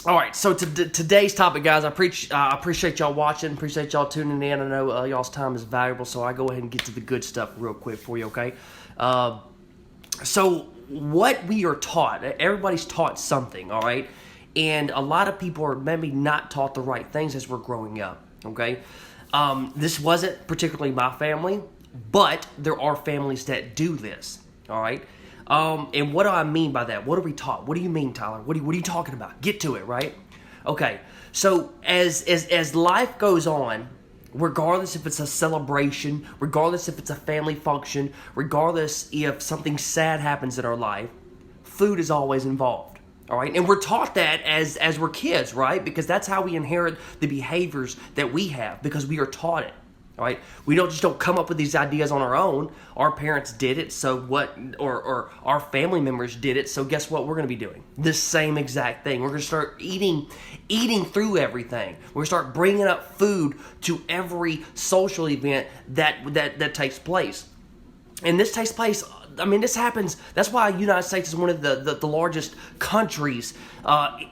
All right, so today's topic, guys, I appreciate y'all watching, appreciate y'all tuning in. I know y'all's time is valuable, so I go ahead and get to the good stuff real quick for you, okay? So what we are taught, everybody's taught something, all right? And a lot of people are maybe not taught the right things as we're growing up, okay? This wasn't particularly my family, but there are families that do this, all right? And what do I mean by that? What are we taught? What do you mean, Tyler? What are you talking about? Get to it, right? Okay. So as life goes on, regardless if it's a celebration, regardless if it's a family function, regardless if something sad happens in our life, food is always involved. All right, and we're taught that as we're kids, right? Because that's how we inherit the behaviors that we have, because we are taught it. All right, we don't come up with these ideas on our own. Our parents did it, so what? Or our family members did it. So guess what? We're going to be doing the same exact thing. We're going to start eating through everything. We're going to start bringing up food to every social event that takes place. And this takes place, I mean, this happens, that's why the United States is one of the largest countries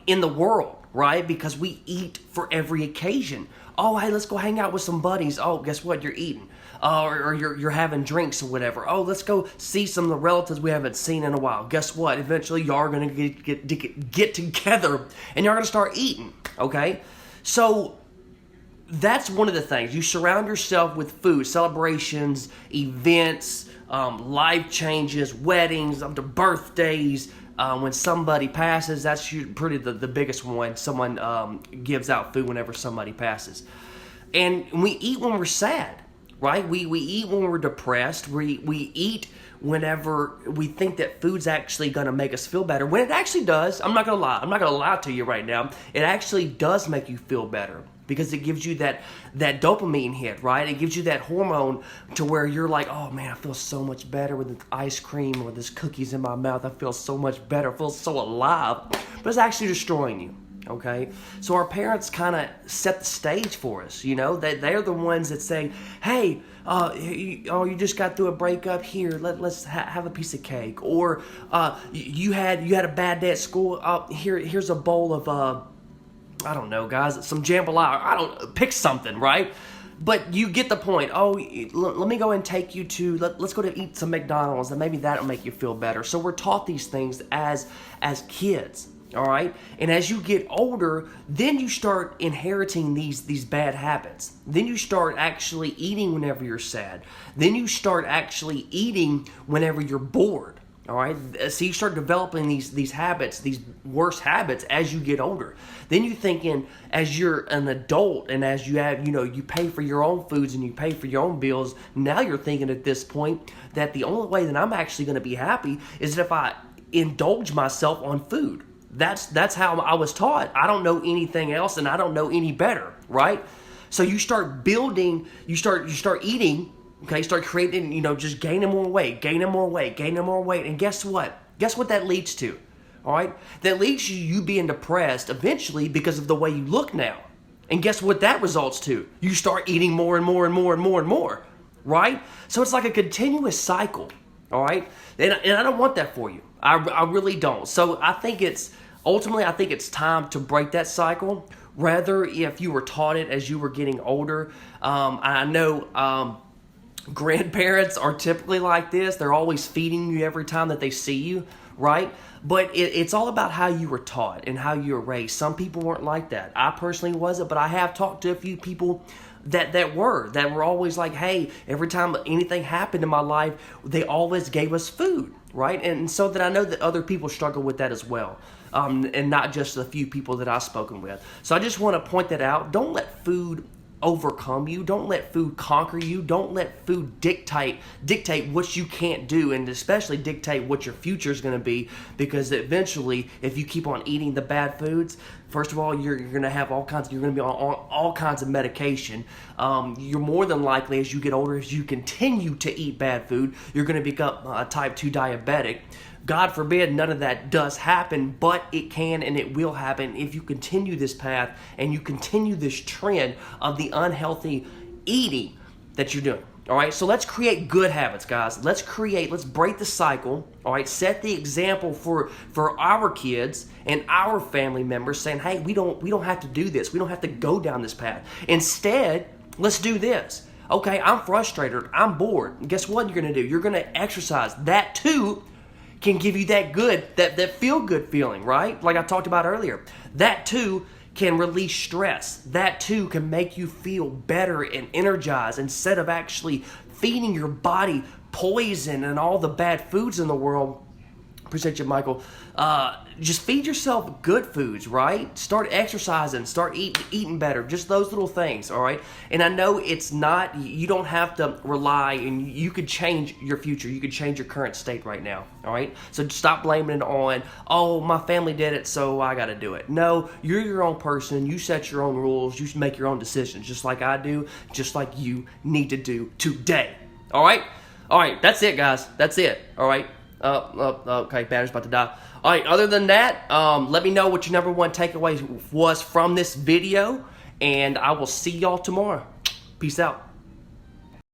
in the world, right? Because we eat for every occasion. Oh, hey, let's go hang out with some buddies. Oh, guess what? You're eating. Or you're having drinks or whatever. Oh, let's go see some of the relatives we haven't seen in a while. Guess what? Eventually, y'all are going to get together and you're going to start eating, okay? So that's one of the things. You surround yourself with food, celebrations, events, life changes, weddings, up to birthdays. When somebody passes, that's pretty the biggest one. Someone gives out food whenever somebody passes. And we eat when we're sad, right? We eat when we're depressed. We eat whenever we think that food's actually going to make us feel better. When it actually does, I'm not going to lie. I'm not going to lie to you right now. It actually does make you feel better. Because it gives you that dopamine hit, right? It gives you that hormone to where you're like, oh man, I feel so much better with this ice cream or this cookies in my mouth. I feel so much better. I feel so alive. But it's actually destroying you, okay? So our parents kind of set the stage for us, you know? They're the ones that say, hey, you just got through a breakup. Here, let's have a piece of cake. Or you had a bad day at school. Here's a bowl of I don't know, guys, some jambalaya. I don't pick something, right? But you get the point. Oh, let me go and take you to let's go to eat some McDonald's, and maybe that'll make you feel better. So we're taught these things as kids, all right? And as you get older, then you start inheriting these bad habits. Then you start actually eating whenever you're sad. Then you start actually eating whenever you're bored. All right, so you start developing these habits, these worse habits as you get older. Then you're thinking, as you're an adult and as you have, you pay for your own foods and you pay for your own bills. Now you're thinking at this point that the only way that I'm actually going to be happy is that if I indulge myself on food. That's how I was taught. I don't know anything else, and I don't know any better, right? So you start building, you start eating. Okay, start creating, just gaining more weight. And guess what? Guess what that leads to? All right? That leads to you being depressed eventually because of the way you look now. And guess what that results to? You start eating more and more and more and more and more. Right? So it's like a continuous cycle. All right? And I don't want that for you. I really don't. So I think it's time to break that cycle. Rather, if you were taught it as you were getting older. I know grandparents are typically like this. They're always feeding you every time that they see you, right? But it's all about how you were taught and how you were raised. Some people weren't like that. I personally wasn't, but I have talked to a few people that were always like, hey, every time anything happened in my life, they always gave us food, right? And so that I know that other people struggle with that as well. And not just the few people that I've spoken with. So I just want to point that out. Don't let food overcome you. Don't let food conquer you. Don't let food dictate what you can't do, and especially dictate what your future is going to be, because eventually if you keep on eating the bad foods, first of all, you're going to have you're going to be on all kinds of medication. You're more than likely, as you get older, as you continue to eat bad food, you're going to become a type 2 diabetic. God forbid none of that does happen, but it can and it will happen if you continue this path and you continue this trend of the unhealthy eating that you're doing. All right, so let's create good habits, guys. Let's break the cycle. All right, set the example for our kids and our family members, saying, "Hey, we don't have to do this. We don't have to go down this path. Instead, let's do this." Okay, I'm frustrated. I'm bored. And guess what you're gonna do? You're gonna exercise. That too can give you that feel good feeling, right? Like I talked about earlier. That too can release stress. That too can make you feel better and energized instead of actually feeding your body poison and all the bad foods in the world. Appreciate you, Michael. Just feed yourself good foods, right? Start exercising, start eating better. Just those little things, all right? And I know it's not, you don't have to rely, and you could change your future. You could change your current state right now, all right? So stop blaming it on, oh, my family did it, so I got to do it. No, you're your own person. You set your own rules. You make your own decisions, just like I do, just like you need to do today, all right? All right, that's it, guys. That's it, all right? Okay, battery's about to die. All right, other than that, let me know what your number one takeaway was from this video, and I will see y'all tomorrow. Peace out.